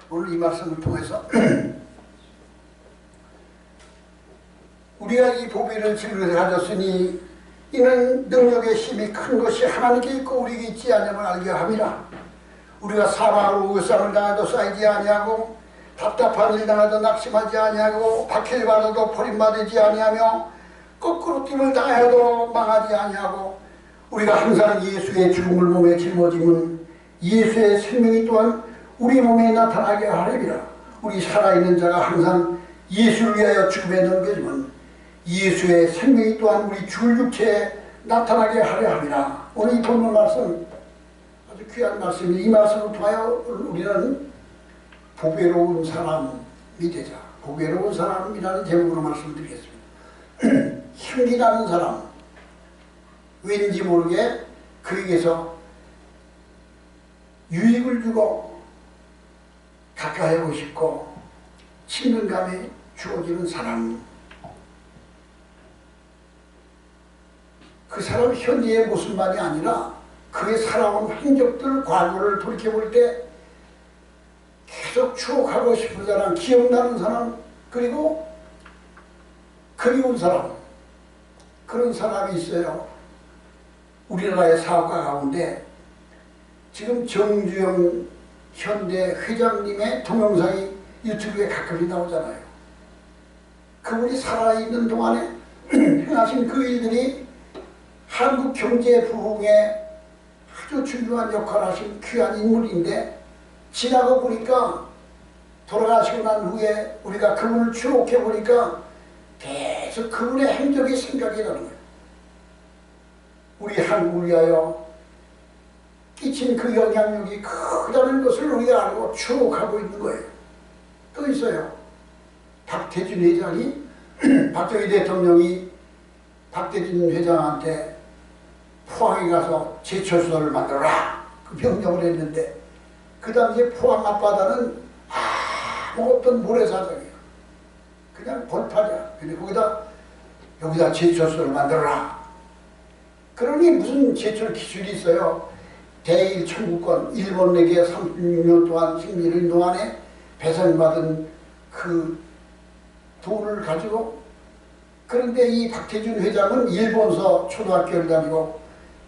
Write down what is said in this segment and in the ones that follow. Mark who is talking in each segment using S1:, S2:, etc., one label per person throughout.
S1: 오늘 이 말씀을 통해서 우리가 이 보배를 질그릇에 가졌으니 이는 능력의 힘이 큰 것이 하나님께 있고 우리에게 있지 않음을 알게 함이라. 우리가 사망으로 의상을 당해도 쌓이지 아니하고 답답한 일 당해도 낙심하지 아니하고 박해를 받아도 버림받지 아니하며 거꾸로 띠을 당해도 망하지 아니하고 우리가 항상 예수의 죽음을 몸에 짊어짐은 예수의 생명이 또한 우리 몸에 나타나게 하리라. 우리 살아있는 자가 항상 예수를 위하여 죽음에 넘겨짐은 예수의 생명이 또한 우리 죽을 육체에 나타나게 하려 함이라. 오늘 이 본문 말씀 아주 귀한 말씀입니다. 이 말씀을 통하여 우리는 보배로운 사람이 되자. 보배로운 사람이라는 제목으로 말씀드리겠습니다. 힘이 나는 사람, 왠지 모르게 그에게서 유익을 주고 가까이 하고 싶고 친근감이 주어지는 사람, 그 사람 현재의 모습만이 아니라 그의 살아온 행적들, 과거를 돌이켜볼 때 계속 추억하고 싶은 사람, 기억나는 사람, 그리고 그리운 사람, 그런 사람이 있어요. 우리나라의 사업가 가운데 지금 정주영 현대 회장님의 동영상이 유튜브에 가끔씩 나오잖아요. 그분이 살아있는 동안에 행하신 그 일들이 한국 경제 부흥에 아주 중요한 역할을 하신 귀한 인물인데, 지나고 보니까 돌아가시고 난 후에 우리가 그분을 추억해 보니까 계속 그분의 행적이 생각이 나는 거예요. 우리 한국을 위하여 끼친 그 영향력이 크다는 것을 우리가 알고 추억하고 있는 거예요. 또 있어요. 박태준 회장이 박정희 대통령이 박태준 회장한테 포항에 가서 제철소를 만들어라 그 명령을 했는데, 그 당시에 포항 앞바다는 아무것도 모래사장이야. 그냥 벌판이야. 근데 여기다 제철소를 만들어라. 그러니 무슨 제철 기술이 있어요. 대일 청구권, 일본에게 36년 동안 식민을 동안에 배상받은 그 돈을 가지고, 그런데 이 박태준 회장은 일본서 초등학교를 다니고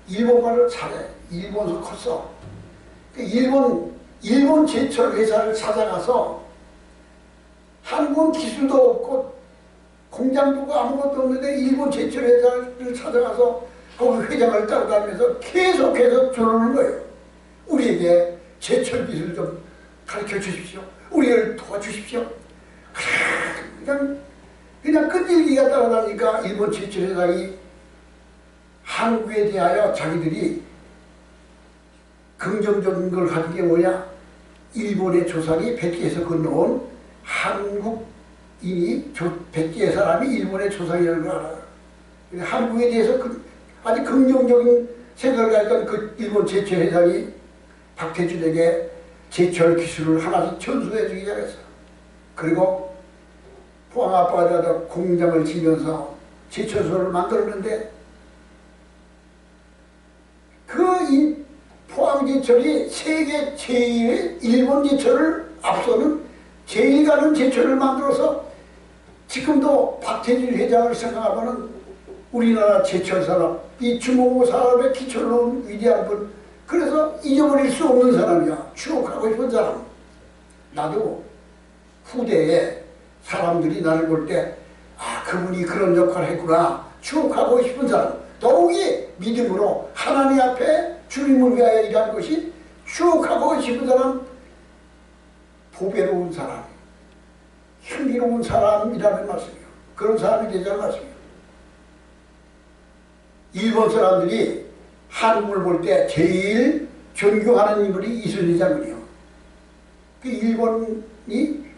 S1: 일본말을 잘해. 일본서 컸어. 일본 제철 회사를 찾아가서 한국은 기술도 없고 공장도 아무것도 없는데 일본 제철 회사를 찾아가서 거기 회장을 따라다니면서 계속해서 저러는 거예요. 우리에게 제철 기술 좀 가르쳐 주십시오. 우리를 도와주십시오. 그냥 끈질기가 따라다니까 일본 제철 회장이 한국에 대하여 자기들이 긍정적인 걸 가진 게 뭐냐? 일본의 조상이 백제에서 건너온 한국인이 백제의 사람이 일본의 조상이라는 걸 알아요. 한국에 대해서 아주 긍정적인 생각을 가졌던 그 일본 제철 회장이 박태준에게 제철 기술을 하나씩 전수해 주기 시작했어. 그리고 포항 앞바다에다 공장을 지면서 제철소를 만들었는데, 그 포항 제철이 세계 제일 일본 제철을 앞서는 제일 가는 제철을 만들어서 지금도 박태준 회장을 생각하면은 우리나라 제철 산업, 이 중공업 산업의 기초를 놓은 위대한 분, 그래서 잊어버릴 수 없는 사람이야. 추억하고 싶은 사람. 나도 후대에 사람들이 나를 볼 때 그분이 그런 역할을 했구나 추억하고 싶은 사람, 더욱이 믿음으로 하나님 앞에 주님을 위하여 일하는 것이 추억하고 싶은 사람, 보배로운 사람, 흥미로운 사람이라는 말씀이에요. 그런 사람이 되자는 말씀이에요. 일본 사람들이 한국을 볼 때 제일 존경하는 인물이 이순신 장군이요. 그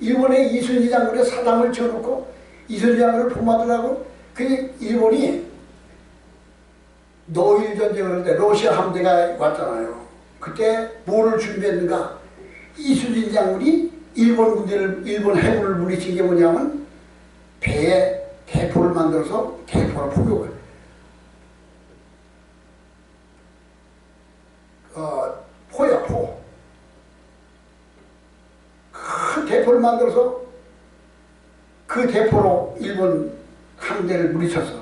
S1: 일본의 이순신 장군의 사당을 지어놓고 이순신 장군을 포마들하고, 그 일본이 노일 전쟁을 할 때 러시아 함대가 왔잖아요. 그때 뭐를 준비했는가? 이순신 장군이 일본 해군을 물리친 게 뭐냐면 배에 대포를 만들어서 대포를 포격을 포야 포. 대포를 만들어서 그 대포로 일본 함대를 물리쳐서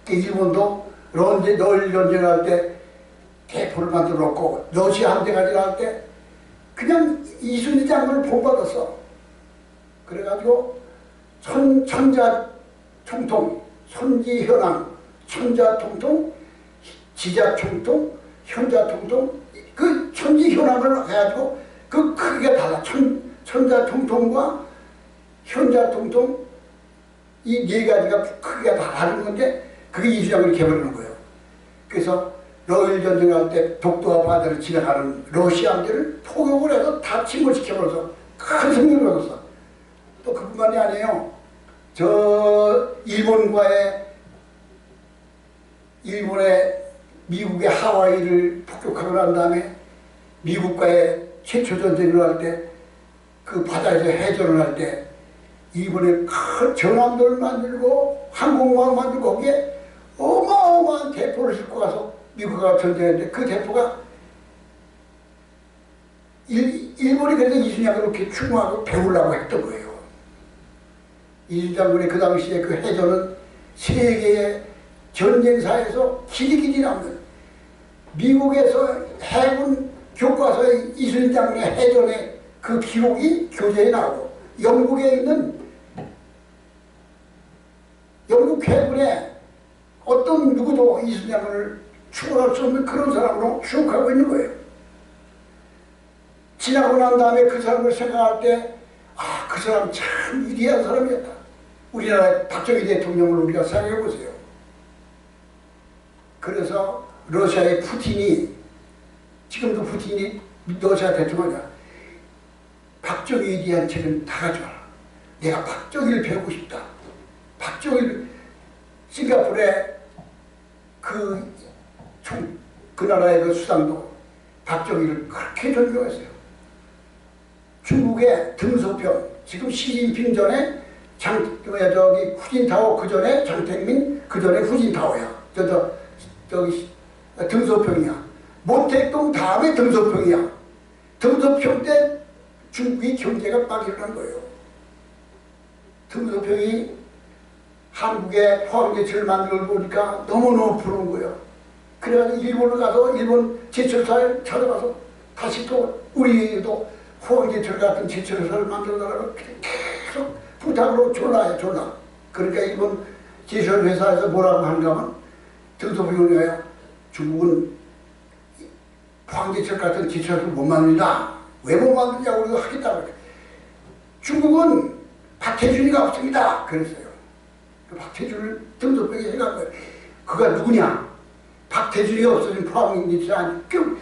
S1: 일본도 노일 전쟁할 때 대포를 만들어 놓고 러시아 함대가 지나갈 때 그냥 이순신 장군을 본받았어. 그래가지고 천자총통, 선지현황, 천자통통, 지자총통, 현자통통, 그 천지현황을 해가지고 그 크기가 달라. 천자통통과 현자통통 이 네 가지가 크기가 다 다른 건데 그게 이순신장군이 개발하는 거예요. 그래서 러일 전쟁할 때 독도와 바다를 지나가는 러시아 함대를 포격을 해서 다 침몰시켜버려서 큰 승리를 얻었어. 또 그뿐만이 아니에요. 저 일본의 미국의 하와이를 폭격하고 난 다음에 미국과의 최초 전쟁을 할 때 그 바다에서 해전을 할 때 일본의 큰 전함도를 만들고 항공모함을 만들고 거기에 어마어마한 대포를 싣고 가서 미국과 전쟁했는데 그 대포가 일본이 그래서 이순신장군을 그렇게 추모하고 배우려고 했던 거예요. 이순신장군의 그 당시에 그 해전은 세계의 전쟁사에서 길이 남는 미국에서 해군 교과서에 이순신장군의 해전의 그 기록이 교재에 나오고 영국에 있는 영국 해군에 어떤 누구도 이순신장군을 추구할 수 없는 그런 사람으로 추억하고 있는 거예요. 지나고 난 다음에 그 사람을 생각할 때 아, 그 사람 참 위대한 사람이었다. 우리나라의 박정희 대통령을 우리가 생각해 보세요. 그래서 러시아의 푸틴이 지금도 푸틴이 러시아 대통령이야. 박정희에 대한 책은 다 가져와라. 내가 박정희를 배우고 싶다. 박정희 싱가포르의 그 나라의 그 수상도 박정희를 그렇게 존경했어요. 중국의 등소평, 지금 시진핑 전에 저기 후진타오, 그 전에 장택민, 그 전에 후진타오야. 저기 등소평이야. 모택동 다음에 등소평이야. 등소평 때 중국이 경제가 막 일어난 거예요. 등소평이 한국의 포항제철을 만들어 보니까 너무너무 부러운 거예요. 그래가지고 일본을 가서 일본 제철사를 찾아가서 다시 또 우리도 포항제철 같은 제철사를 만들어달라고 계속 부탁으로 졸라요, 졸라. 그러니까 일본 제철회사에서 뭐라고 하는가 하면 등소평이에요. 중국은 포항제철 같은 제철을 못 만든다. 왜 못 만드냐고 우리가 하겠다고. 중국은 박태준이가 없습니다. 그랬어요. 박태준을 등소평에 해간 거예요. 그가 누구냐? 박태준이 없어진 포항제철이 아니고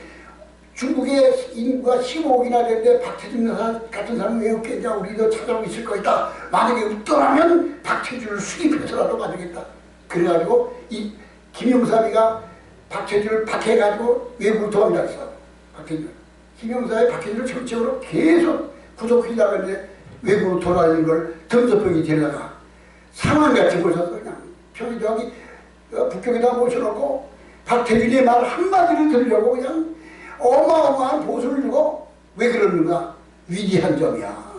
S1: 중국의 인구가 15억이나 되는데 박태준 같은 사람이 왜 없겠냐? 우리도 찾아오고 있을 것이다. 만약에 없더라면 박태준을 수입해서라도 가져겠다. 그래가지고 이 김영삼이가 박태준을 박해가지고 외국으로 도망다 했어. 박태준. 김영삼이 박태준을 정책으로 계속 구속하려고 했는데 외국으로 돌아다니는 걸 등소평이 데려다가 상황같이 모셔서 그냥 저기 북경에다 모셔놓고 박태준의 말 한마디를 들으려고 그냥 어마어마한 보수를 주고 왜 그러는가? 위대한 점이야.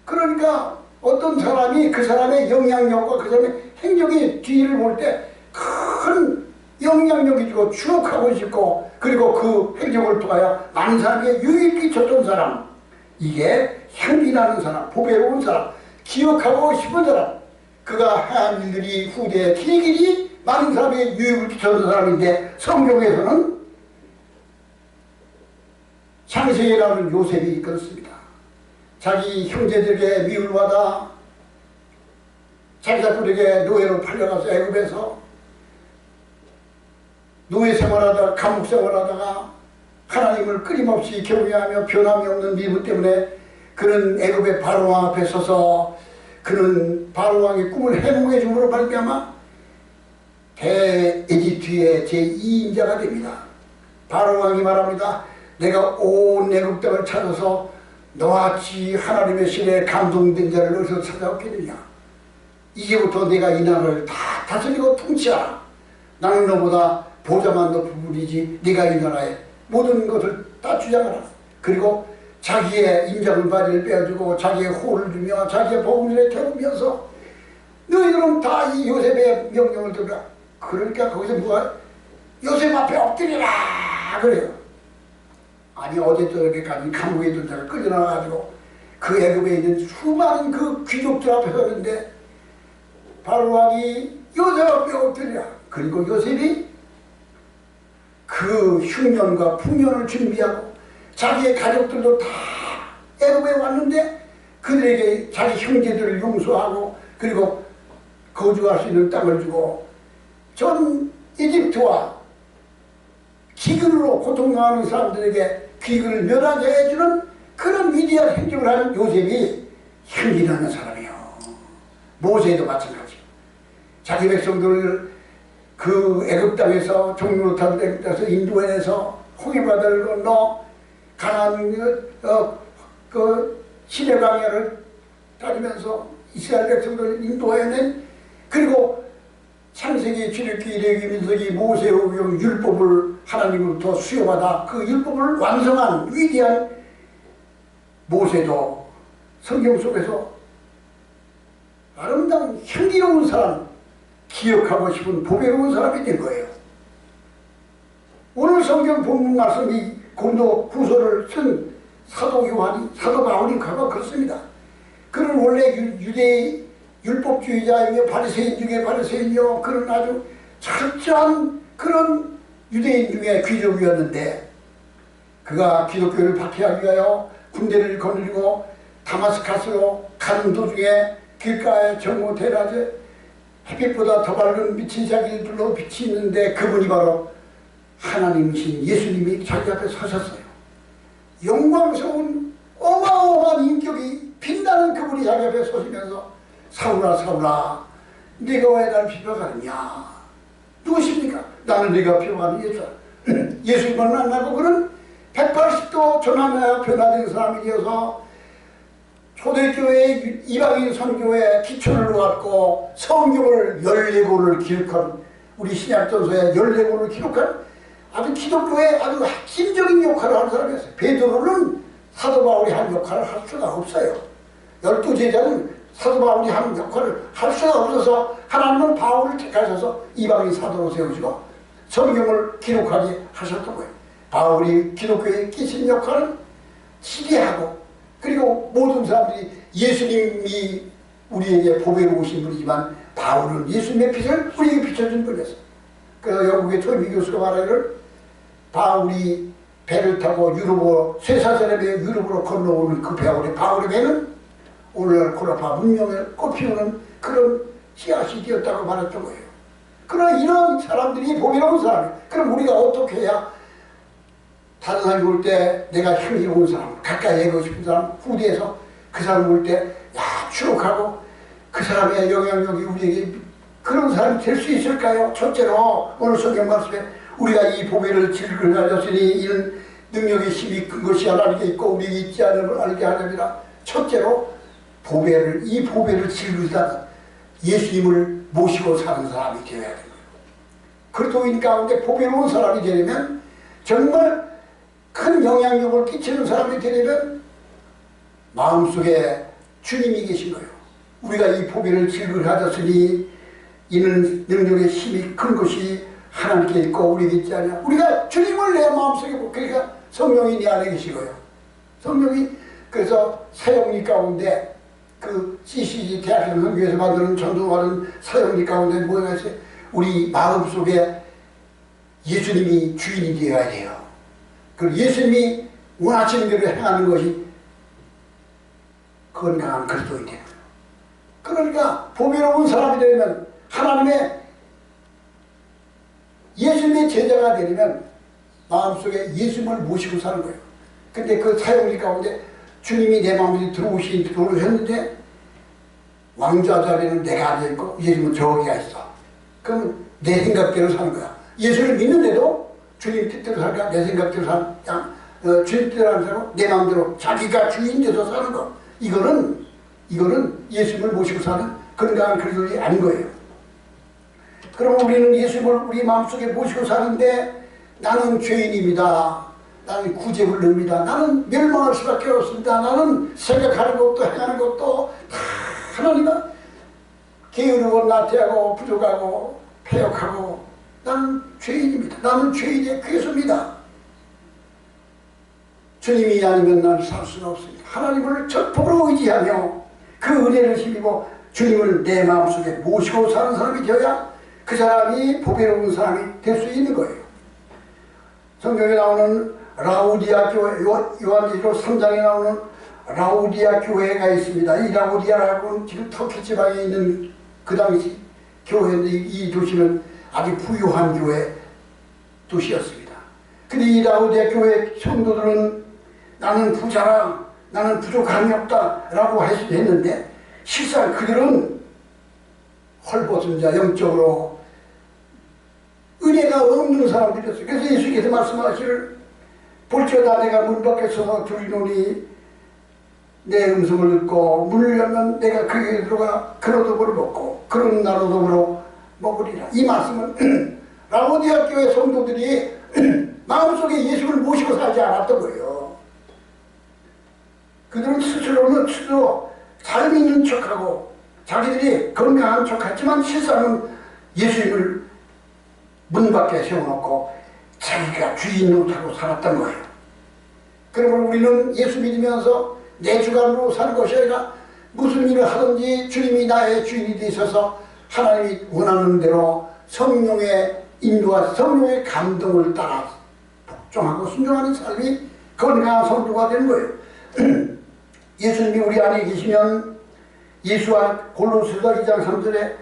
S1: 그러니까 어떤 사람이 그 사람의 영향력과 그 사람의 행적의 뒤를 볼 때 큰 영향력이 주고 추억하고 싶고 그리고 그 행적을 통하여 많은 사람에게 유익을 끼쳤던 사람, 이게 향기나는 사람, 보배로운 사람, 기억하고 싶은 사람, 그가 한 일들이 후대에 길이 많은 사람에게 유익을 끼쳤던 사람인데 성경에서는 창세기라는 요셉이 그렇습니다. 자기 형제들에게 미움을 받아 자기들에게 노예로 팔려가서 애굽에서 노예 생활하다가 감옥 생활하다가 하나님을 끊임없이 경외하며 변함이 없는 미부 때문에 그는 애굽의 바로왕 앞에 서서 그는 바로왕의 꿈을 해몽해 줌으로 말미암아 대에집트의 제2인자가 됩니다. 바로왕이 말합니다. 내가 온 애굽 땅을 찾아서 너와 같이 하나님의 신에 감동된 자를 어디서 찾아왔겠느냐. 이제부터 내가 이 나라를 다 다스리고 통치하라. 나는 너보다 보좌만 높은 분이지 네가 이 나라의 모든 것을 다 주장하라. 그리고 자기의 인정바리를 빼어주고 자기의 호를 주며 자기의 복음을 태우면서 너희들은 다 이 요셉의 명령을 들으라. 그러니까 거기서 누가 요셉 앞에 엎드리라 그래요. 아니 어제 저녁에까지 감옥에 있던 자가 끌려나가가지고 그 애굽에 있는 수많은 그 귀족들 앞에 서는데 바로왕이 요셉 앞에 엎드리라. 그리고 요셉이 그 흉년과 풍년을 준비하고 자기의 가족들도 다 애굽에 왔는데 그들에게 자기 형제들을 용서하고 그리고 거주할 수 있는 땅을 주고 전 이집트와 기근으로 고통당하는 사람들에게 기근을 멸하게 해주는 그런 위대한 행정을 하는 요셉이 형이라는 사람이에요. 모세도 마찬가지예요. 자기 백성들을 그 애굽 땅에서 종로 타던 애굽 땅에서 인도해서 홍해바다를 건너 가나안 그 시내강야를 따르면서 이스라엘 백성들을 인도해낸 그리고 창세기, 출애굽기, 레위기, 민수기, 모세오경 율법을 하나님으로부터 수여받아 그 율법을 완성한 위대한 모세도 성경 속에서 아름다운 향기로운 사람, 기억하고 싶은 보배로운 사람이 된 거예요. 오늘 성경 본문 말씀이 고린도 후서를 쓴 사도 요한이, 사도 바울이 가가 그렇습니다. 그는 원래 유대 율법주의자이며 바리새인 중에 바리새인이요, 그런 아주 철저한 그런 유대인 중에 귀족이었는데 그가 기독교를 박해하기 위하여 군대를 거느리고 다마스카스로 가는 도중에 길가에 정오 대낮에 햇빛보다 더 밝은 빛이 자기를 둘러 빛이 있는데 그분이 바로 하나님이신 예수님이 자기 앞에 서셨어요. 영광스러운 어마어마한 인격이 빛나는 그분이 자기 앞에 서시면서 사울아 사울아 네가 왜 나를 비방하느냐. 누구십니까? 나는 네가 비방하는 예수야. 예수님을 만나고 그는 180도 전환하여 변화된 사람이 되어서 초대교회의 이방인 선교에 기초를 놓았고 성경을 14권을 기록한 우리 신약전서에 14권을 기록한 아주 기독교의 아주 핵심적인 역할을 하는 사람이었어요. 베드로는 사도 바울이 한 역할을 할 수가 없어요. 12제자는 사도 바울이 한 역할을 할 수가 없어서 하나님은 바울을 택하셔서 이방인 사도로 세우시고 성경을 기록하게 하셨던 거예요. 바울이 기독교에 끼친 역할은 지배하고 그리고 모든 사람들이 예수님이 우리에게 보배로우신 분이지만 바울은 예수님의 빛을 우리에게 비춰준 분이었어요. 그래서 영국의 토미 교수가 말하기를 바울이 배를 타고 유럽으로 쇠사슬에 배에 유럽으로 건너오는 그 바울의 배는 오늘날 코라파 문명을 꽃피우는 그런 씨앗이 되었다고 말했던 거예요. 그러나 이런 사람들이 보배로운 사람이에요. 그럼 우리가 어떻게 해야 다른 사람이 볼 때 내가 향기로운 사람, 가까이 하고 싶은 사람, 후대에서 그 사람 볼 때 추억하고 그 사람의 영향력이 우리에게 그런 사람이 될 수 있을까요? 첫째로 오늘 성경 말씀에 우리가 이 보배를 질그를 가졌으니 이는 능력의 힘이 큰 것이 하나님께 있고 우리에게 있지 않음을 알게 하느니라. 첫째로 이 보배를 질그다가 예수님을 모시고 사는 사람이 되어야 되는 거예요. 그리스도인 가운데 보배로운 사람이 되려면 정말 큰 영향력을 끼치는 사람이 되려면 마음속에 주님이 계신 거예요. 우리가 이 보배를 질그를 가졌으니 이는 능력의 힘이 큰 것이 하나님께 있고 우리에게 있지 않냐. 우리가 주님을 내 마음속에 보고 그러니까 성령이 내 안에 계시고요. 성령이 그래서 사역리 가운데 그 CCG 대학생 선교에서 만드는 전도하는 사역리 가운데 뭐가 있어요? 우리 마음속에 예수님이 주인이 되어야 돼요. 그리고 예수님이 원하시는 대로 행하는 것이 건강한 그리스도인이 되는 거예요. 그러니까 보배로운 사람이 되면 하나님의 예수님의 제자가 되려면 마음속에 예수님을 모시고 사는 거예요. 근데 그 사역리 가운데 주님이 내 마음에 들어오셨는데 왕좌 자리는 내가 앉아있고 예수님은 저기가 있어. 그럼 내 생각대로 사는 거야. 예수를 믿는데도 주님 뜻대로 살까? 내 생각대로 주님 뜻대로 안 살고 내 마음대로 자기가 주인 돼서 사는 거. 이거는 예수님을 모시고 사는 건강한 그리스도인이 아닌 거예요. 그러면 우리는 예수님을 우리 마음속에 모시고 사는데 나는 죄인입니다. 나는 구제를 릅니다. 나는 멸망할 수밖에 없습니다. 나는 생각하는 것도 행하는 것도 다 하나님과 게으르고 나태하고 부족하고 패역하고 나는 죄인입니다. 나는 죄인의 괴수입니다. 주님이 아니면 나는 살 수가 없습니다. 하나님을 전폭으로 의지하며 그 은혜를 힘입어 주님을 내 마음속에 모시고 사는 사람이 되어야 그 사람이 보배로운 사람이 될 수 있는 거예요. 성경에 나오는 라우디아 교회, 요한계시록 3장에 나오는 라우디아 교회가 있습니다. 이 라우디아라고는 지금 터키 지방에 있는 그 당시 교회인데 이 도시는 아주 부유한 교회 도시였습니다. 근데 이 라우디아 교회 성도들은 나는 부자라, 나는 부족함이 없다 라고 했는데 실상 그들은 헐벗은 자, 영적으로 은혜가 없는 사람들이었어요. 그래서 예수께서 말씀하시기를 볼지어다 내가 문 밖에 서서 두리노니 내 음성을 듣고 문을 열면 내가 그에게 들어가 그로도보를 먹고 그런 나로도보로 먹으리라. 이 말씀은 라우디아 교회 성도들이 마음속에 예수를 모시고 살지 않았던 거예요. 그들은 스스로는 스스로 잘 믿는 척하고 자기들이 건강한 척했지만 실상은 예수님을 문 밖에 세워놓고 자기가 주인 노릇하고 살았던 거예요. 그러면 우리는 예수 믿으면서 내 주관으로 사는 것이 아니라 무슨 일을 하든지 주님이 나의 주인이 되셔서 하나님이 원하는 대로 성령의 인도와 성령의 감동을 따라 복종하고 순종하는 삶이 건강한 성도가 되는 거예요. 예수님이 우리 안에 계시면 예수와 골로새서 2장 3절에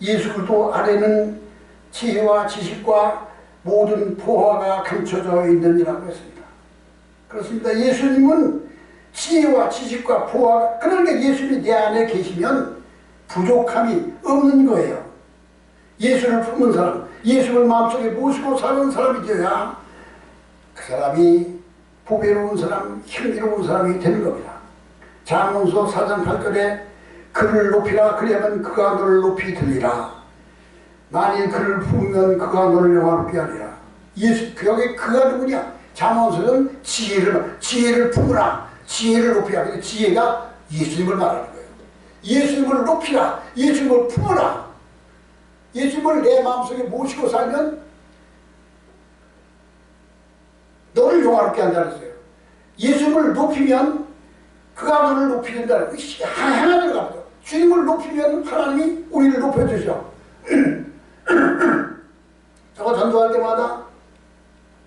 S1: 예수 그리스도 안에는 지혜와 지식과 모든 보화가 감춰져 있느니라고 했습니다. 그렇습니다. 예수님은 지혜와 지식과 보화가, 그러니까 예수님이 내 안에 계시면 부족함이 없는 거예요. 예수를 품은 사람, 예수를 마음속에 모시고 사는 사람이 되어야 그 사람이 보배로운 사람, 향기로운 사람이 되는 겁니다. 잠언서 4장 8절에 그를 높이라 그리하면 그가 너를 높이 들리라. 만일 그를 품으면 그가 너를 영화롭게 하리라. 예수, 여기 그가 누구냐? 잠언서는 지혜를 품으라. 지혜를 높이라. 근데 지혜가 예수님을 말하는 거예요. 예수님을 높이라. 예수님을 품으라. 예수님을 내 마음속에 모시고 살면 너를 영화롭게 한다 그랬어요. 예수님을 높이면 그가 너를 높이는다는 것이 하나님을 갑니다. 주님을 높이면 하나님이 우리를 높여주셔. 저거 전도할 때마다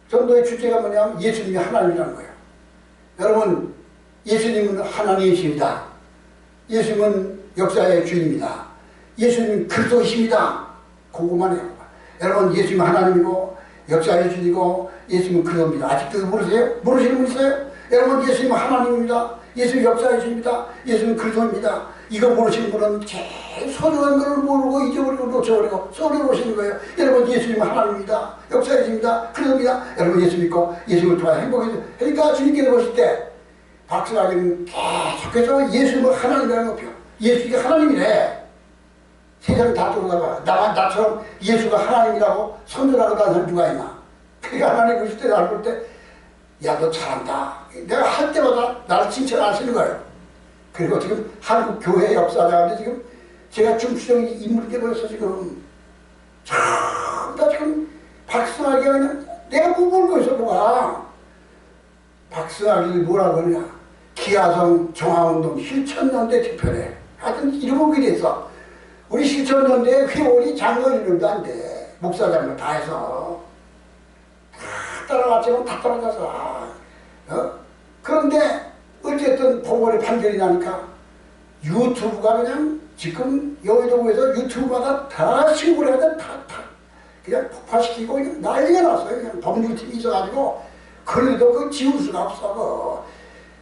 S1: 전도의 주제가 뭐냐면 예수님이 하나님이라는 거예요. 여러분, 예수님은 하나님이십니다. 예수님은 역사의 주인입니다. 예수님은 그리스도이십니다. 그것만 해요. 여러분, 예수님은 하나님이고 역사의 주인이고 예수님은 그리스도입니다. 아직도 모르세요? 모르시는 분 있어요? 여러분, 예수님은 하나님입니다. 예수님 역사의 주입니다. 예수님은 그리스도입니다. 이거 모르시는 분은 제일 소중한 것을 모르고 잊어버리고 놓쳐버리고 소리를 보시는 거예요. 여러분, 예수님은 하나님입니다. 역사의 주입니다. 그리스도입니다. 여러분, 예수 믿고 예수님을 통해 행복해서 그러니까 주님께서 보실 때 박수하기는 계속해서 예수님을 하나님이라고 높여. 예수가 하나님이래. 세상 다 돌아가. 나처럼 예수가 하나님이라고 선전하고 다니는 사람 누가 있나? 그가 하나님 보실 때 나를 볼 때 야, 너 잘한다. 내가 할 때마다 나를 칭찬하시는 거예요. 그리고 지금 한국 교회 역사자인데 지금 제가 중추적인 인물이 되어서 지금 전부 다 지금 박승학이가 그냥 내가 못 본 거였어, 누가. 박승학이 뭐라고 그러냐. 기아성 정화운동 실천연대 대표래. 하여튼 이름을 그랬어. 우리 실천연대 회원이 장로 이름도 안 돼. 목사장로 다 해서. 따라갔지만 다 떨어져서. 그런데 어쨌든 법원의 판결이 나니까 유튜브가 그냥 지금 여의도에서 유튜브마다 다 신고를 하다 다 그냥 폭파시키고 그냥 난리가 났어요. 그냥 법률팀이 있어가지고 그래도 그 지울 수가 없어.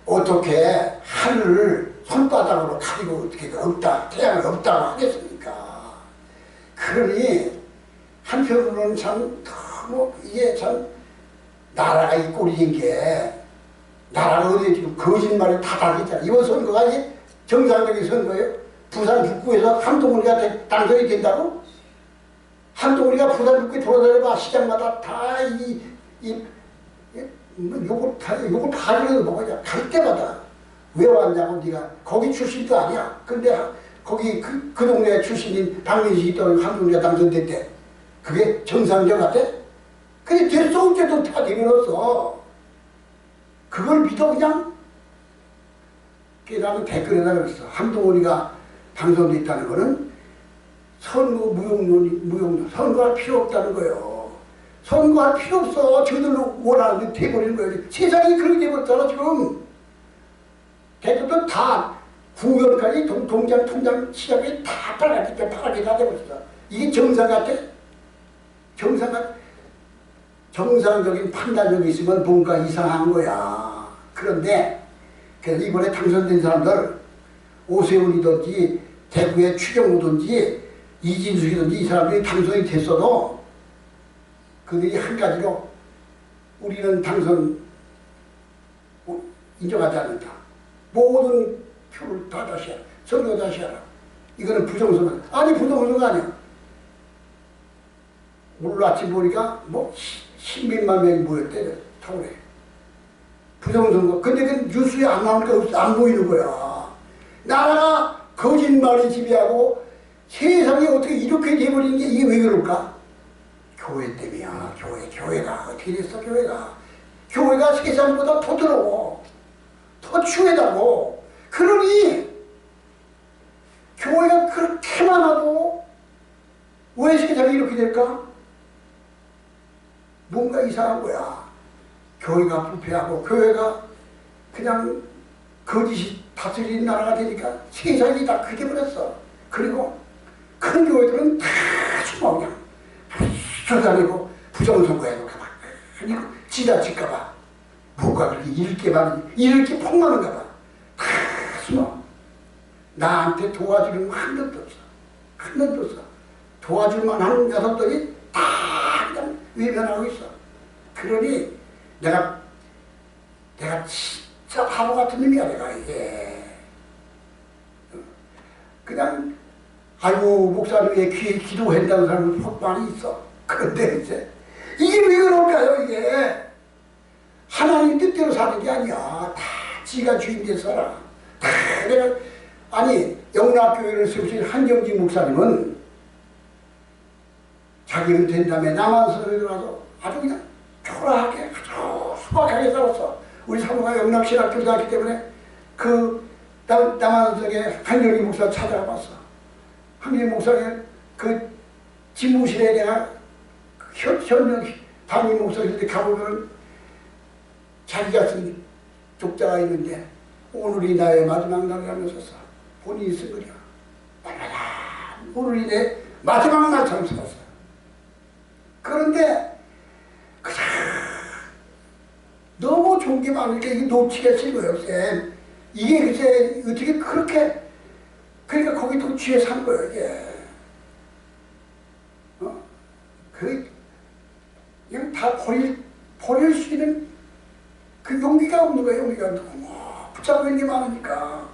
S1: 어떻게 하늘을 손바닥으로 가리고 어떻게 없다, 태양을 없다고 하겠습니까? 그러니 한편으로는 참 너무 이게 참 나라가 이 꼴인 게 나라가 어디에 지금 거짓말이 다다르잖아. 이번 선거가 이게 정상적인 선거예요. 부산 북구에서 한동훈이가 당선이 된다고? 한동훈이가 부산 북구에 돌아다녀봐 시장마다 다 요거 다 이래도 뭐냐. 갈 때마다 왜 왔냐고. 네가 거기 출신도 아니야. 근데 거기 그 동네 출신인 박민식이 또 한국에 당선됐대. 그게 정상적 같아? 근데 됐어. 언제도 다 내밀었어. 그걸 믿어 그냥? 나는 댓글에다 그랬어. 한동훈이가 당선됐다는 거는 선거 무용론, 선거할 필요 없다는 거예요. 선거할 필요 없어. 저들로 원하는 게 돼버리는 거예요. 세상이 그렇게 돼버렸잖아 지금. 대통령 다 후원까지 동장, 통장, 시작이 다 파랗게 다 돼버렸어. 이게 정상 같아? 정상적인 판단력이 있으면 뭔가 이상한 거야. 그런데 그래서 이번에 당선된 사람들 오세훈이든지 대구의 추경호든지 이진숙이든지 이 사람들이 당선이 됐어도 그들이 한 가지로 우리는 당선 인정하지 않는다. 모든 표를 다 다시 하라. 선거 다시 하라. 이거는 부정선거. 아니 부정선거가 아니야. 오늘 아침 보니까 뭐 10몇만 명이 모였대. 타운에. 부정선거. 근데 그 뉴스에 안 나오니까 안 보이는 거야. 나라가 거짓말이 지배하고 세상에 어떻게 이렇게 돼버리는 게 이게 왜 그럴까? 교회 때문이야. 교회가 어떻게 됐어 교회가 세상보다 더 더러워. 더 추해다고. 그러니 교회가 그렇게 많아도 왜 세상이 이렇게 될까? 뭔가 이상한 거야. 교회가 부패하고 교회가 그냥 거짓이 다스리는 나라가 되니까 세상이 다 그렇게 버렸어. 그리고 큰 교회들은 다 숨어 그냥 쫓아다니고 부정선거해도 가만히 지나칠까봐 뭐가 그렇게 잃을 게 폭망한가봐. 다 숨어. 나한테 도와주는 한 놈도 없어. 한 놈도 없어. 도와줄만 한 녀석들이 다 그냥 외면하고 있어. 그러니 내가 진짜 바보 같은 놈이야 내가 이게. 그냥 아이고 목사님의 귀에 기도한다는 사람은 많이 있어. 그런데 이제 이게 왜 그럴까요 이게. 하나님 뜻대로 사는 게 아니야. 다 지가 주인된 살아. 다 내가 아니 영락교회를 세우신 한경진 목사님은 자기는 된 다음에 남한성에 들어가서 아주 그냥 초라하게 아주 수박하게 살았어. 우리 사모가 영락신학교를 나왔기 때문에 그 남한성에 한경진 목사 찾아봤어. 한경진 목사님 그 집무실에 내가 현명 담임 목사님한테 가보면 자기가 쓴 족자가 있는데 오늘이 나의 마지막 날이라면서 써. 본인이 쓴 거야. 오늘이 내 마지막 날처럼 살았어. 그런데 그냥 너무 좋은 게 많으니까 이게 놓치기가 싫어요. 쌤. 이게 글쎄 어떻게 그렇게 그러니까 거기 도취해 산 거예요. 이게. 그냥 다 버릴 수 있는 그 용기가 없는 거예요. 용기가 너무 붙잡고 있는 게 많으니까.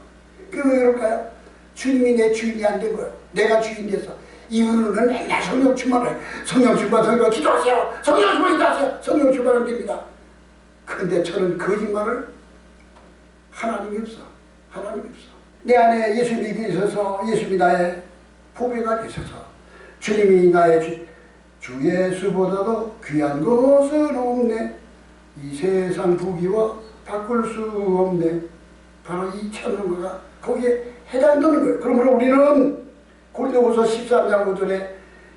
S1: 그게 왜 그럴까요? 주님이 내 주인이 안 된 거예요. 내가 주인 돼서. 이분은 맨날 성령 충만해. 성령 기도하세요. 성령 기도하세요. 성령 충만하면 됩니다. 그런데 저는 거짓말을 하나님이 없어. 내 안에 예수님이 있어서 예수님이 나의 보배가 되셔서 주님이 나의 주 예수보다도 귀한 것은 없네. 이 세상 부귀와 바꿀 수 없네. 바로 이 천국가 거기에 해당되는 거예요. 그러므로 우리는 고린도후서 13장 5절에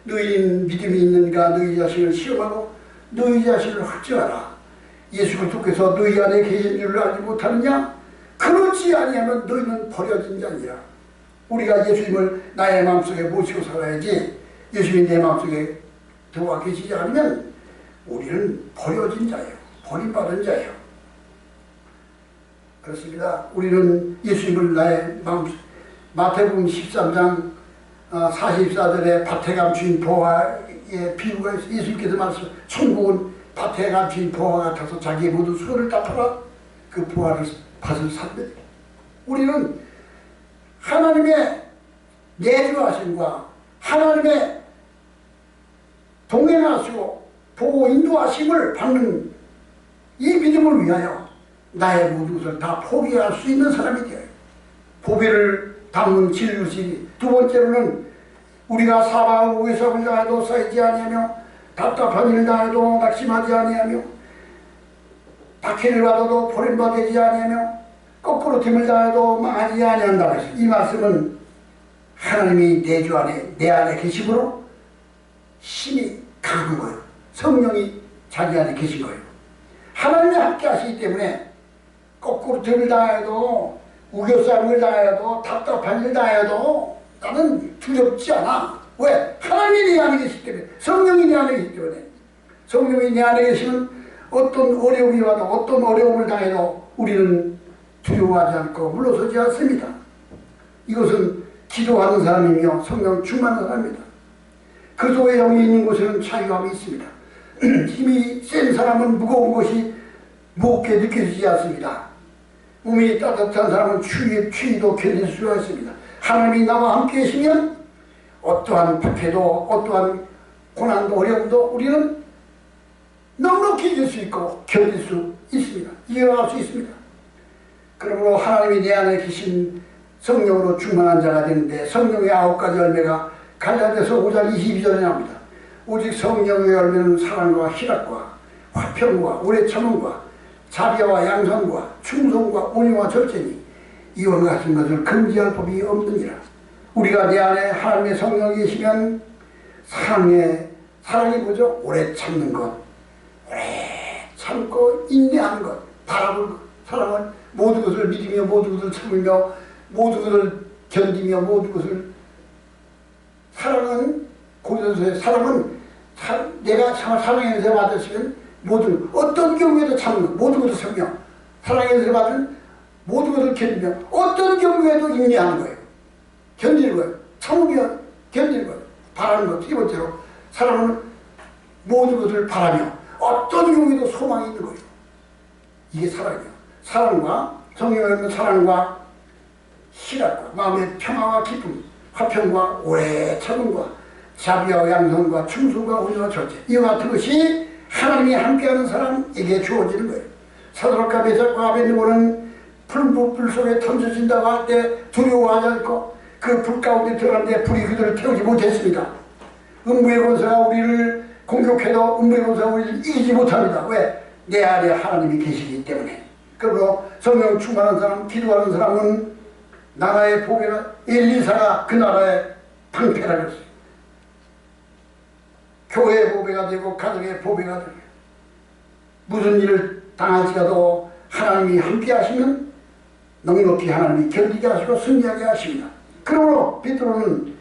S1: 너희는 믿음이 있는가 너희 자신을 시험하고 너희 자신을 확증하라. 예수 그리스도께서 너희 안에 계신 줄을 알지 못하느냐? 그렇지 아니하면 너희는 버려진 자니라. 우리가 예수님을 나의 마음속에 모시고 살아야지. 예수님이 내 마음속에 들어와 계시지 않으면 우리는 버려진 자예요. 버림받은 자예요. 그렇습니다. 우리는 예수님을 나의 마음속 마태복음 13장 44절에 밭에 감추인 보화의 비유가 있어. 예수님께서 말씀 천국은 밭에 감추인 보화 같아서 자기의 모든 수고를 다 팔아 그 보화를 밭을 샀는데 우리는 하나님의 내주하심과 하나님의 동행하시고 보고 인도하심을 받는 이 믿음을 위하여 나의 모든 것을 다 포기할 수 있는 사람이 되어요. 보배를 담는 진루시. 두 번째로는 우리가 사방을 위해서 당해도 쌓이지 아니하며 답답한 일을 당해도 낙심하지 아니하며 박해를 받아도 버림받지 아니하며 거꾸로 됨을 당해도 망하지 아니한다. 이 말씀은 하나님이 내 주 안에 내 안에 계심으로 힘이 강한 거예요. 성령이 자기 안에 계신 거예요. 하나님이 함께 하시기 때문에 거꾸로 됨을 당해도 우겨싸움을 당해도 답답한 일을 당해도 나는 두렵지 않아. 왜? 하나님이 내 안에 계시기 때문에, 성령이 내 안에 계시기 때문에. 성령이 내 안에 계시면 어떤 어려움이 와도 어떤 어려움을 당해도 우리는 두려워하지 않고 물러서지 않습니다. 이것은 기도하는 사람이며 성령 충만한 사람입니다. 그리스도의 영이 있는 곳에는 자유함이 있습니다. 힘이 센 사람은 무거운 것이 무겁게 느껴지지 않습니다. 몸이 따뜻한 사람은 추위도 견딜 수가 있습니다. 하나님이 나와 함께 계시면 어떠한 박해도 어떠한 고난도 어려움도 우리는 넉넉히 이길 수 있고 견딜 수 있습니다. 이겨나갈 수 있습니다. 그러므로 하나님이 내 안에 계신 성령으로 충만한 자가 되는데, 성령의 9가지 열매가 갈라디아서 5장 22절에 나옵니다. 오직 성령의 열매는 사랑과 희락과 화평과 오래 참음과 자비와 양선과 충성과 온유와 절제니 이와 같은 것을 금지할 법이 없느니라. 우리가 내 안에 하나님의 성령이 계시면 사랑이 뭐죠? 오래 참는 것, 오래 참고 인내하는 것, 바라볼 것. 사랑은 모든 것을 믿으며 모든 것을 참으며 모든 것을 견디며 모든 것을. 사랑은 고린도서의 사랑은 내가 사랑의 은혜를 받았으면 모든 어떤 경우에도 참는 것, 모든 것을 참으며 사랑의 은혜를 받은 모든 것을 견디며 어떤 경우에도 인내하는 거예요. 견디는 거예요. 참으며 견디는 거예요. 바라는 것. 세 번째로 사랑은 모든 것을 바라며 어떤 경우에도 소망이 있는 거예요. 이게 사랑이에요. 사랑과 성령의 있는 사랑과 희락과 마음의 평화와 기쁨, 화평과 오래 참음과 자비와 양선과 충성과 온유와 절제, 이와 같은 것이 하나님이 함께하는 사람에게 주어지는 거예요. 사드락과 메삭과 아벳느고는 불 속에 던져진다고 할 때 두려워하지 않고 그 불 가운데 들어갔는데 불이 그들을 태우지 못했습니다. 음부의 권세가 우리를 공격해도 음부의 권세가 우리를 이기지 못합니다. 왜? 내 안에 하나님이 계시기 때문에. 그러므로 성령 충만한 사람, 기도하는 사람은 나라의 보배가, 엘리사가 그 나라의 방패라 그랬어요. 교회의 보배가 되고 가정의 보배가 되고, 무슨 일을 당할지라도 하나님이 함께 하시면 넉넉히 하나님이 견디게 하시고 승리하게 하십니다. 그러므로 베드로는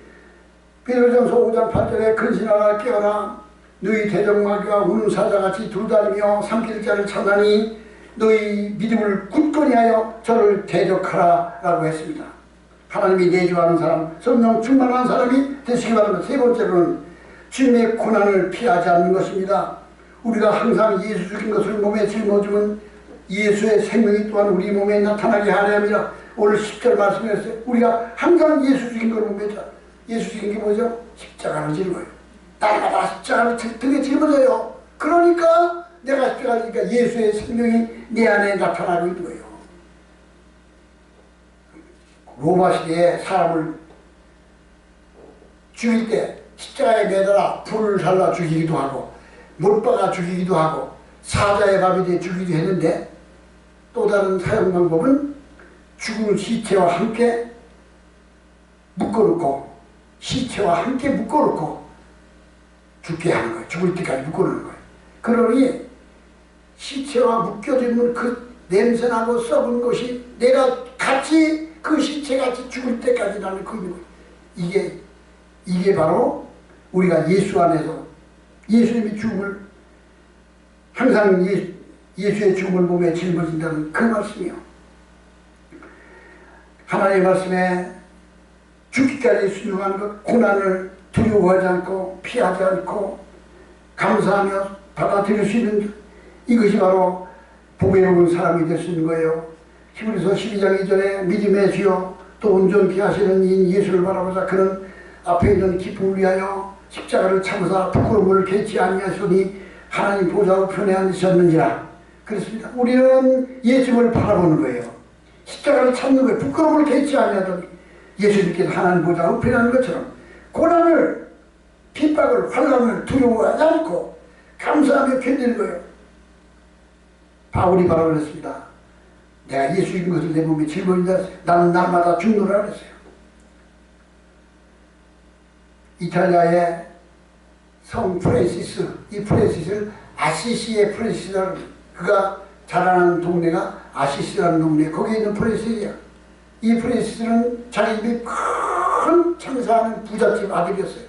S1: 베드로전서 5장 8절에 근신하라 깨어라 너희 대적마귀가 우는 사자같이 둘다니며 삼킬 자를 찾나니 너희 믿음을 굳건히 하여 저를 대적하라 라고 했습니다. 하나님이 내주하는 사람, 성령 충만한 사람이 되시기 바랍니다. 세 번째로는 주님의 고난을 피하지 않는 것입니다. 우리가 항상 예수 죽인 것을 몸에 짊어지면 예수의 생명이 또한 우리 몸에 나타나게 하려 합니다. 오늘 10절 말씀했어요. 우리가 항상 예수 죽인 걸 몸에 예수 죽인 게 뭐죠? 십자가를 지는 거예요. 날마다 십자가를 등에 짊어져요. 그러니까 내가 십자가를 지니까 예수의 생명이 내 안에 나타나고 있는 거예요. 로마 시대에 사람을 죽일 때 십자가에 매달아 불을 살라 죽이기도 하고 못 박아 죽이기도 하고 사자의 밥이 돼 죽이기도 했는데, 또 다른 사용 방법은 죽은 시체와 함께 묶어놓고 시체와 함께 묶어놓고 죽게 하는 거예요. 죽을 때까지 묶어놓는 거예요. 그러니 시체와 묶여지는 그 냄새나고 썩은 것이 내가 같이 그 시체같이 죽을 때까지 나는 그 거예요. 이게 바로 우리가 예수 안에서 예수님이 죽음을 항상 예수의 죽음을 몸에 짊어진다는 그 말씀이요. 하나님의 말씀에 죽기까지 순종하는 것, 고난을 두려워하지 않고 피하지 않고 감사하며 받아들일 수 있는 이것이 바로 보배로운 사람이 될 수 있는 거예요. 히브리서 12장 2절에 믿음의 주여 또 온전케 하시는 이 예수를 바라보자 그는 앞에 있는 기쁨을 위하여 십자가를 참으사 부끄러움을 개치 아니하시니 하나님 보좌 우편에 앉으셨느니라. 그렇습니다. 우리는 예수님을 바라보는 거예요. 십자가를 찾는 거예요. 부끄러움을 개치 아니하더니 예수님께서 하나님 보좌 우편에 하는 것처럼 고난을, 핍박을, 환난을 두려워하지 않고 감사하며 견디는 거예요. 바울이 바로 그랬습니다. 내가 예수 믿는 것을 내 몸에 즐거운다 했어요. 나는 날마다 죽노라 그랬어요. 이탈리아의 성 프랜시스, 이 프랜시스를 아시시의 프랜시스라는, 그가 자라는 동네가 아시시라는 동네, 거기에 있는 프랜시스야. 이 프랜시스는 자기 집이 큰 장사하는 부잣집 아들이었어요.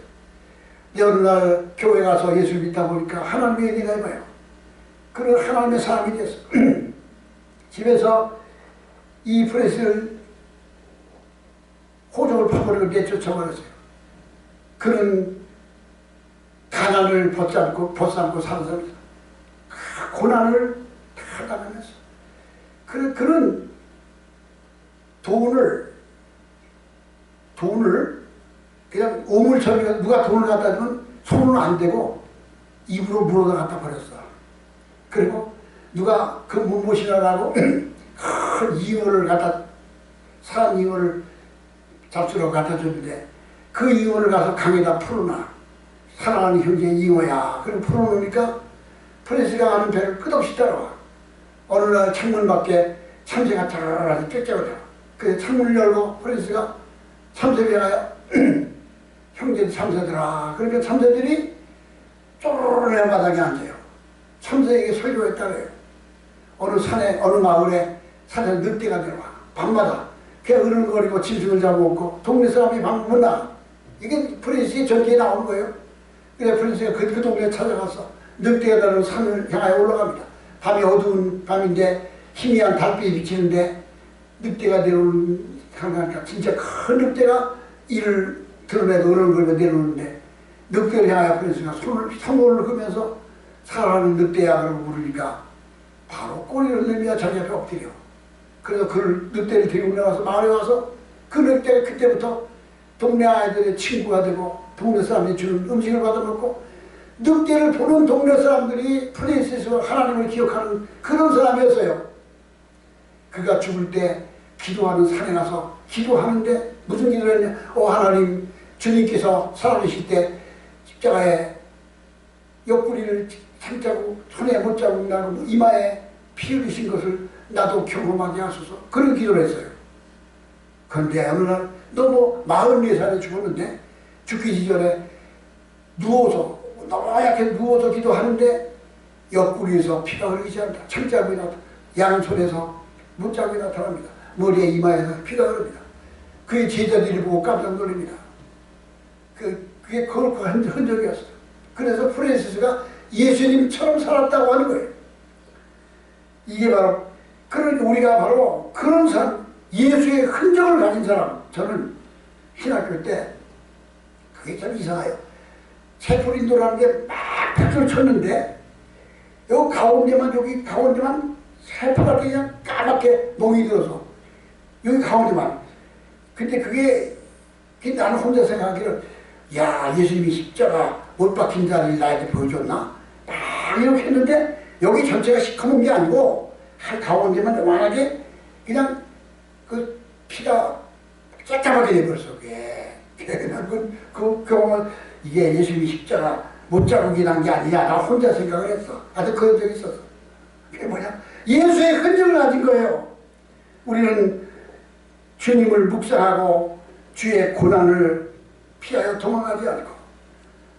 S1: 어느 날 교회 가서 예수를 믿다 보니까 하나님의 얘기가 해봐요. 그런 하나님의 사람이 됐어. 집에서 이 프랜시스를 호적을 파버리고 내쫓아버렸어요. 그는 가난을 벗삼고 사는 사람이다. 고난을 다 당하면서 그는 돈을 그냥 오물처럼 누가 돈을 갖다 주면 손은 안 대고 입으로 물어다 갖다 버렸어. 그리고 누가 그 무엇이라고 큰 이원을 갖다, 사람 이원을 잡수러 갖다 줬는데 그 이원을 가서 강에다 풀어놔. 사랑하는 형제의 이원이야. 그럼 풀어놓으니까 프레스가 가는 배를 끝없이 따라와. 어느 날 창문 밖에 참새가 자라라라서 쫓겨오려. 그 창문을 열고 프레스가 참새에 가요. 형제들 참새들아. 그러니까 참새들이 쪼르르 내 바닥에 앉아요. 참새에게 설교했다 그래요. 어느 산에, 어느 마을에 산에 늑대가 들어와. 밤마다 그냥 으르렁거리고 짐승을 잡아먹고 동네 사람이 방문 나. 이게 프린스의 전기에 나오는 거예요. 그래 프린스가 그 동네에 찾아가서 늑대가 다른 산을 향하여 올라갑니다. 밤이 어두운 밤인데 희미한 달빛이 비치는데 늑대가 내려오는 상황이니까 진짜 큰 늑대가 이를 드러내고 으르렁거리고 내려오는데 늑대를 향하여 프린스가 손을 끄면서 사랑하는 늑대야 그러고 부르니까 바로 꼬리를 내밀어 자기 앞에 엎드려. 그래서 그 늑대를 데리고 나가서 마을에 와서 그 늑대가 그때부터 동네 아이들의 친구가 되고 동네 사람이 주는 음식을 받아먹고 늑대를 보는 동네 사람들이 프린세스와 하나님을 기억하는 그런 사람이었어요. 그가 죽을 때 기도하는 산에 가서 기도하는데 무슨 기도를 했냐. 하나님, 주님께서 살아계실 때 십자가에 옆구리를 참자고 손에 못 자국 나고 이마에 피 흘리신 것을 나도 경험하게 하소서. 그런 기도를 했어요. 그런데 어느 날 너무 44살에 죽었는데 죽기 전에 누워서 너무 약해 누워서 기도하는데 옆구리에서 피가 흐르지 않다. 창자국이 나타납니다. 양손에서 못자국이 나타납니다. 머리에 이마에서 피가 흐릅니다. 그의 제자들이 보고 깜짝 놀랍니다. 그게 거룩한 흔적이었어요. 그래서 프랜시스가 예수님처럼 살았다고 하는 거예요. 이게 바로 우리가 바로 그런 사람, 예수의 흔적을 가진 사람. 저는 신학교 때 그게 참 이상해요. 세포린도라는 게 막 탁을 쳤는데 여기 가운데만 세포가 그냥 까맣게 멍이 들어서 여기 가운데만. 근데 그게 나는 혼자 생각하기를 야, 예수님이 십자가 못 박힌 자를 나에게 보여줬나? 막 이렇게 했는데 여기 전체가 시커먼 게 아니고 가운데만 요만하게 그냥 그 피가 쬐까맣게 돼버렸어. 그 경험은 이게 예수님이 십자가 못 자국이 난 게 아니냐. 나 혼자 생각을 했어. 아주 그런 적이 있었어. 그게 뭐냐? 예수의 흔적을 가진 거예요. 우리는 주님을 묵상하고 주의 고난을 피하여 도망가지 않고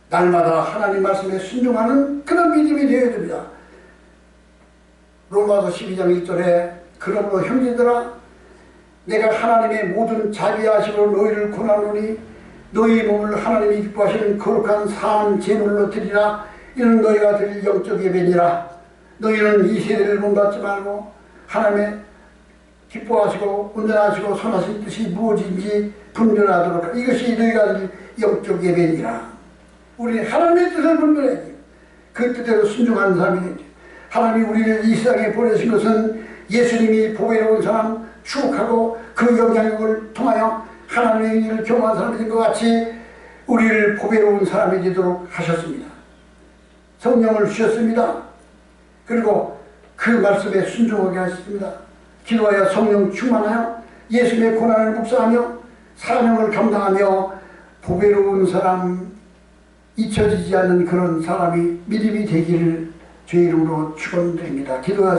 S1: 날마다 하나님 말씀에 순종하는 그런 믿음이 되어야 됩니다. 로마서 12장 1절에 그러므로 형제들아 내가 하나님의 모든 자비하심으로 너희를 권하노니 너희 몸을 하나님이 기뻐하시는 거룩한 사한 제물로 드리라. 이는 너희가 드릴 영적 예배니라. 너희는 이 세대를 본받지 말고 하나님의 기뻐하시고 온전하시고 선하신 뜻이 무엇인지 분별하도록 이것이 너희가 드릴 영적 예배니라. 우리는 하나님의 뜻을 분별해야지. 그 뜻대로 순종하는 사람이지. 하나님이 우리를 이 세상에 보내신 것은 예수님이 보배로운 사람 추억하고 그 영향력을 통하여 하나님의 일을 경험한 사람이 된 것 같이 우리를 보배로운 사람이 되도록 하셨습니다. 성령을 주셨습니다. 그리고 그 그 말씀에 순종하게 하십니다. 기도하여 성령 충만하여 예수님의 고난을 묵상하며 사명을 감당하며 보배로운 사람, 잊혀지지 않는 그런 사람이 믿음이 되기를 주의 이름으로 축원드립니다. 기도하시